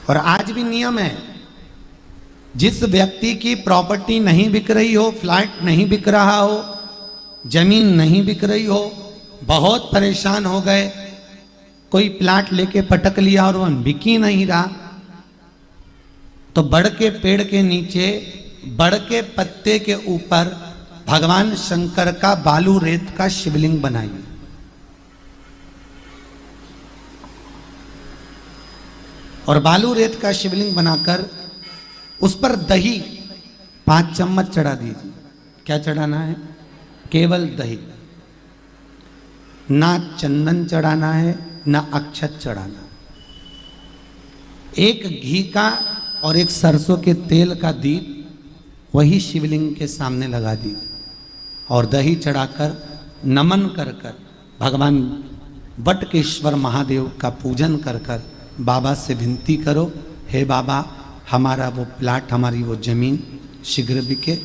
और आज भी नियम है, जिस व्यक्ति की प्रॉपर्टी नहीं बिक रही हो, फ्लैट नहीं बिक रहा हो, जमीन नहीं बिक रही हो, बहुत परेशान हो गए, कोई प्लाट लेके पटक लिया और वह बिक ही नहीं रहा, तो बड़ के पेड़ के नीचे बड़ के पत्ते के ऊपर भगवान शंकर का बालू रेत का शिवलिंग बनाइए। और बालू रेत का शिवलिंग बनाकर उस पर दही 5 चम्मच चढ़ा दीजिए। क्या चढ़ाना है? केवल दही, ना चंदन चढ़ाना है, ना अक्षत चढ़ाना। एक घी का और एक सरसों के तेल का दीप वही शिवलिंग के सामने लगा दीजिए और दही चढ़ाकर नमन कर कर भगवान वटकेश्वर महादेव का पूजन कर कर बाबा से विनती करो, हे बाबा हमारा वो प्लाट, हमारी वो जमीन शीघ्र बिके।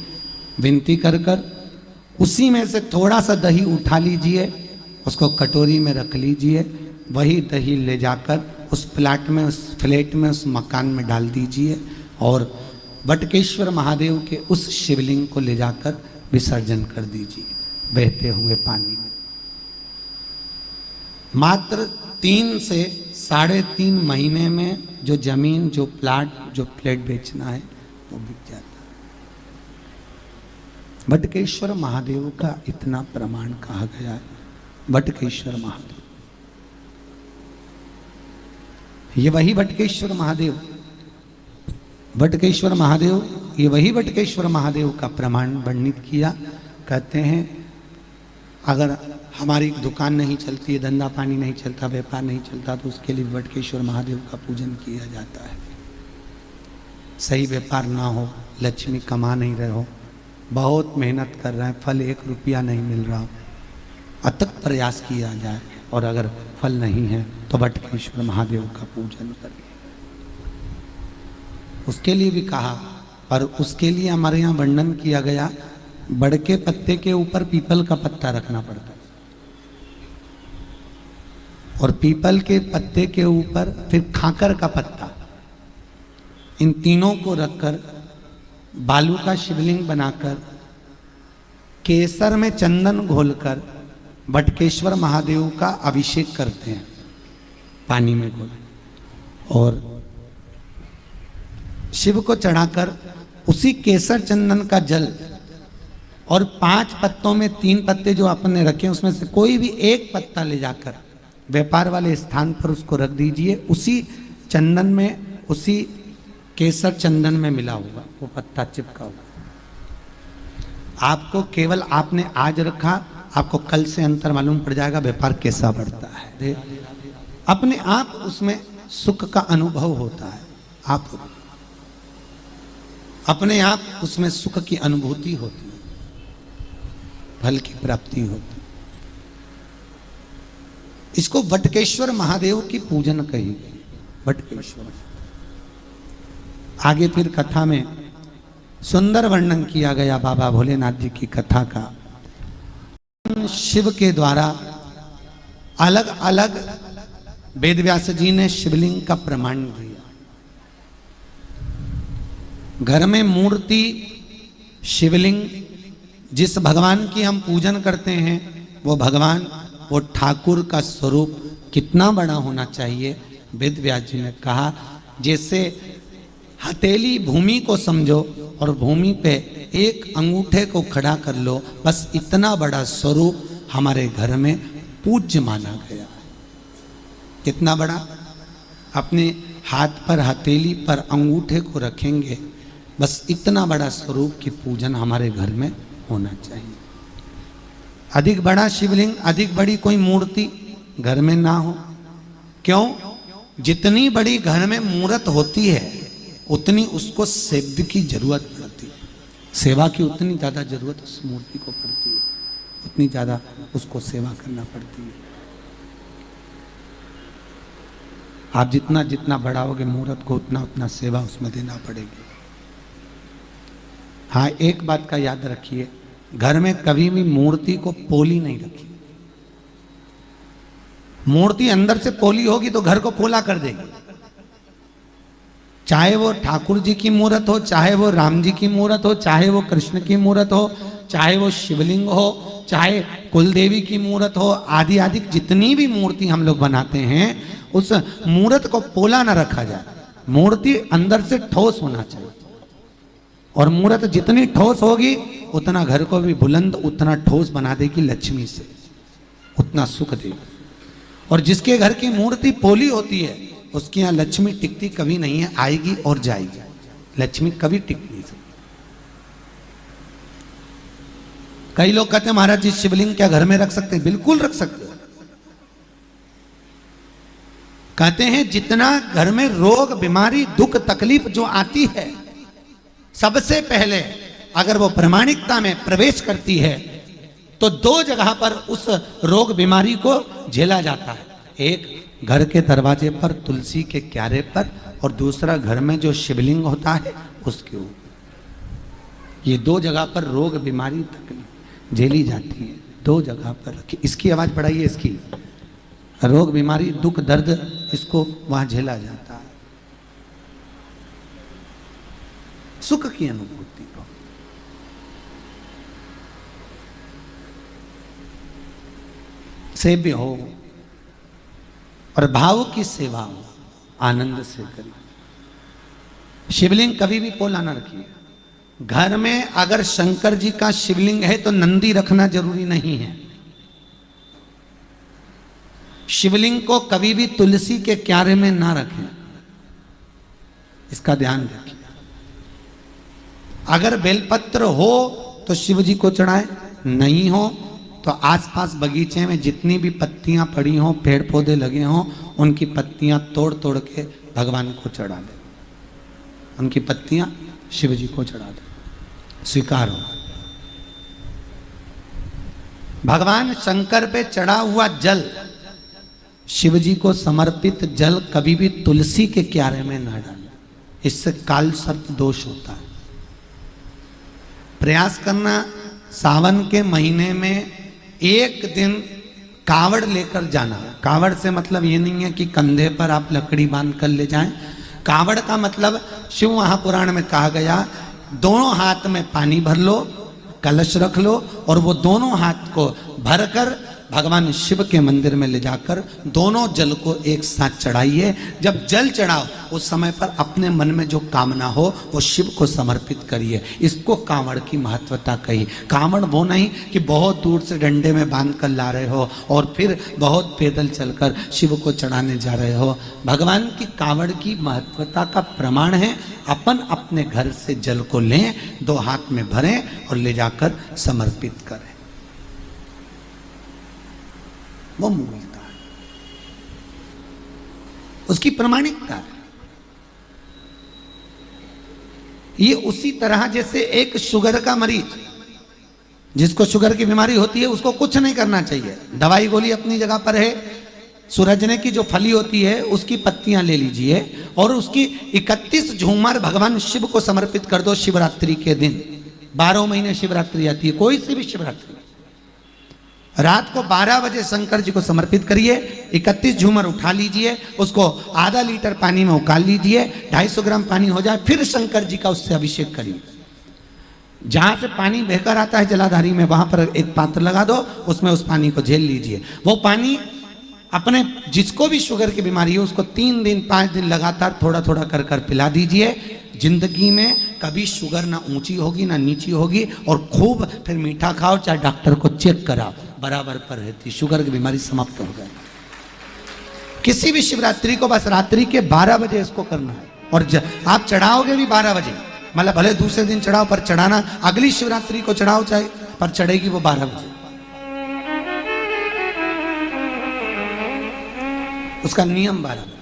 विनती कर कर उसी में से थोड़ा सा दही उठा लीजिए, उसको कटोरी में रख लीजिए, वही दही ले जाकर उस प्लाट में, उस फ्लैट में, उस मकान में डाल दीजिए और वटकेश्वर महादेव के उस शिवलिंग को ले जाकर विसर्जन कर दीजिए बहते हुए पानी में। मात्र 3 से 3.5 महीने में जो जमीन, जो प्लाट, जो फ्लैट बेचना है वो बिक जाता है। वटकेश्वर महादेव का इतना प्रमाण कहा गया है। वटकेश्वर महादेव, ये वही वटकेश्वर महादेव, वटकेश्वर महादेव, ये वही वटकेश्वर महादेव का प्रमाण वर्णित किया। कहते हैं अगर हमारी दुकान नहीं चलती है, धंधा पानी नहीं चलता, व्यापार नहीं चलता, तो उसके लिए वटकेश्वर महादेव का पूजन किया जाता है। सही व्यापार ना हो, लक्ष्मी कमा नहीं रहे हो, बहुत मेहनत कर रहे हैं, फल 1 रुपया नहीं मिल रहा, अथक प्रयास किया जाए और अगर फल नहीं है तो वटकेश्वर महादेव का पूजन करिए। उसके लिए भी कहा, पर उसके लिए हमारे यहाँ वर्णन किया गया, बड़ के पत्ते के ऊपर पीपल का पत्ता रखना पड़ता है और पीपल के पत्ते के ऊपर फिर खाकर का पत्ता, इन तीनों को रखकर बालू का शिवलिंग बनाकर केसर में चंदन घोलकर वटकेश्वर महादेव का अभिषेक करते हैं पानी में घोल, और शिव को चढ़ाकर उसी केसर चंदन का जल और 5 पत्तों में 3 पत्ते जो आपने रखे उसमें से कोई भी एक पत्ता ले जाकर व्यापार वाले स्थान पर उसको रख दीजिए। उसी चंदन में, उसी केसर चंदन में मिला होगा वो पत्ता, चिपका होगा। आपको केवल आपने आज रखा, आपको कल से अंतर मालूम पड़ जाएगा व्यापार कैसा बढ़ता है। अपने आप उसमें सुख का अनुभव होता है, आप अपने आप उसमें सुख की अनुभूति होती है, फल की प्राप्ति होती है। इसको वटकेश्वर महादेव की पूजन कही गई, वटकेश्वर। आगे फिर कथा में सुंदर वर्णन किया गया बाबा भोलेनाथ जी की कथा का। शिव के द्वारा अलग अलग वेदव्यास जी ने शिवलिंग का प्रमाण दिया। घर में मूर्ति, शिवलिंग, जिस भगवान की हम पूजन करते हैं वो भगवान, वो ठाकुर का स्वरूप कितना बड़ा होना चाहिए। वेदव्यास जी ने कहा जैसे हथेली भूमि को समझो और भूमि पे एक अंगूठे को खड़ा कर लो, बस इतना बड़ा स्वरूप हमारे घर में पूज्य माना गया है। कितना बड़ा? अपने हाथ पर, हथेली पर अंगूठे को रखेंगे, बस इतना बड़ा स्वरूप की पूजन हमारे घर में होना चाहिए। अधिक बड़ा शिवलिंग, अधिक बड़ी कोई मूर्ति घर में ना हो। क्यों? जितनी बड़ी घर में मूर्त होती है उतनी उसको सेव्य की जरूरत पड़ती है, सेवा की उतनी ज़्यादा जरूरत उस मूर्ति को पड़ती है, उतनी ज़्यादा उसको सेवा करना पड़ती है। आप जितना जितना बढ़ाओगे मूर्त को, उतना उतना सेवा उसमें देना पड़ेगी। हाँ, एक बात का याद रखिए, घर में कभी भी मूर्ति को पोली नहीं रखी। मूर्ति अंदर से पोली होगी तो घर को पोला कर देगी। चाहे वो ठाकुर जी की मूर्त हो, चाहे वो राम जी की मूर्त हो, चाहे वो कृष्ण की मूर्त हो, चाहे वो शिवलिंग हो, चाहे कुलदेवी की मूर्त हो, आदि आदि जितनी भी मूर्ति हम लोग बनाते हैं, उस मूर्त को पोला ना रखा जाए। मूर्ति अंदर से ठोस होना चाहिए, और मूर्त जितनी ठोस होगी उतना घर को भी बुलंद, उतना ठोस बना देगी लक्ष्मी से, उतना सुख देगी। और जिसके घर की मूर्ति पोली होती है उसके यहाँ लक्ष्मी टिकती कभी नहीं है, आएगी और जाएगी, लक्ष्मी कभी टिक नहीं सकती। कई लोग कहते हैं महाराज जी शिवलिंग क्या घर में रख सकते हैं? बिल्कुल रख सकते हैं। कहते हैं जितना घर में रोग बीमारी दुख तकलीफ जो आती है, सबसे पहले अगर वो प्रामाणिकता में प्रवेश करती है तो दो जगह पर उस रोग बीमारी को झेला जाता है। एक घर के दरवाजे पर तुलसी के क्यारे पर, और दूसरा घर में जो शिवलिंग होता है उसके ऊपर। ये दो जगह पर रोग बीमारी तकलीफ झेली जाती है, दो जगह पर। इसकी आवाज बढ़ाइए, इसकी रोग बीमारी दुख दर्द, इसको वहां झेला जाता है, सुख की अनुभूति हो। सेव्य हो और भाव की सेवा हो, आनंद से करिए। शिवलिंग कभी भी पोला ना रखिए। घर में अगर शंकर जी का शिवलिंग है तो नंदी रखना जरूरी नहीं है। शिवलिंग को कभी भी तुलसी के क्यारे में ना रखें, इसका ध्यान रखिए। अगर बेलपत्र हो तो शिव जी को चढ़ाए, नहीं हो तो आसपास बगीचे में जितनी भी पत्तियां पड़ी हों, पेड़ पौधे लगे हों, उनकी पत्तियां तोड़ तोड़ के भगवान को चढ़ा दे। उनकी पत्तियां शिव जी को चढ़ा दे, स्वीकार हो। भगवान शंकर पे चढ़ा हुआ जल, शिव जी को समर्पित जल कभी भी तुलसी के क्यारे में ना डालें, इससे काल सर्प दोष होता है। प्रयास करना सावन के महीने में एक दिन कावड़ लेकर जाना। कावड़ से मतलब ये नहीं है कि कंधे पर आप लकड़ी बांध कर ले जाएं। कावड़ का मतलब शिव महापुराण में कहा गया, दोनों हाथ में पानी भर लो, कलश रख लो, और वो दोनों हाथ को भरकर भगवान शिव के मंदिर में ले जाकर दोनों जल को एक साथ चढ़ाइए। जब जल चढ़ाओ उस समय पर अपने मन में जो कामना हो वो शिव को समर्पित करिए। इसको कांवड़ की महत्वता कही। कांवड़ वो नहीं कि बहुत दूर से डंडे में बांध कर ला रहे हो और फिर बहुत पैदल चलकर शिव को चढ़ाने जा रहे हो। भगवान की कांवड़ की महत्वता का प्रमाण है, अपन अपने घर से जल को लें, दो हाथ में भरें और ले जाकर समर्पित करें। वो मूलता है, उसकी प्रामाणिकता है। ये उसी तरह जैसे एक शुगर का मरीज, जिसको शुगर की बीमारी होती है, उसको कुछ नहीं करना चाहिए, दवाई गोली अपनी जगह पर है। सूरजने की जो फली होती है उसकी पत्तियां ले लीजिए और उसकी 31 झूमर भगवान शिव को समर्पित कर दो। शिवरात्रि के दिन 12 महीने शिवरात्रि आती है, कोई सी भी शिवरात्रि, रात को 12 बजे शंकर जी को समर्पित करिए। 31 झूमर उठा लीजिए, उसको आधा लीटर पानी में उकाल लीजिए, 250 ग्राम पानी हो जाए, फिर शंकर जी का उससे अभिषेक करिए। जहां से पानी बहकर आता है जलाधारी में, वहां पर एक पात्र लगा दो, उसमें उस पानी को झेल लीजिए। वो पानी अपने जिसको भी शुगर की बीमारी है उसको 3 दिन 5 दिन लगातार थोड़ा थोड़ा कर कर पिला दीजिए। जिंदगी में कभी शुगर ना ऊंची होगी ना नीची होगी, और खूब फिर मीठा खाओ, चाहे डॉक्टर को चेक कराओ, बराबर पर रहती, शुगर की बीमारी समाप्त हो गई। किसी भी शिवरात्रि को बस रात्रि के 12 बजे इसको करना है, और आप चढ़ाओगे भी 12 बजे, मतलब भले दूसरे दिन चढ़ाओ पर चढ़ाना अगली शिवरात्रि को चढ़ाओ, चाहे पर चढ़ेगी वो 12 बजे। उसका नियम 12 बजे।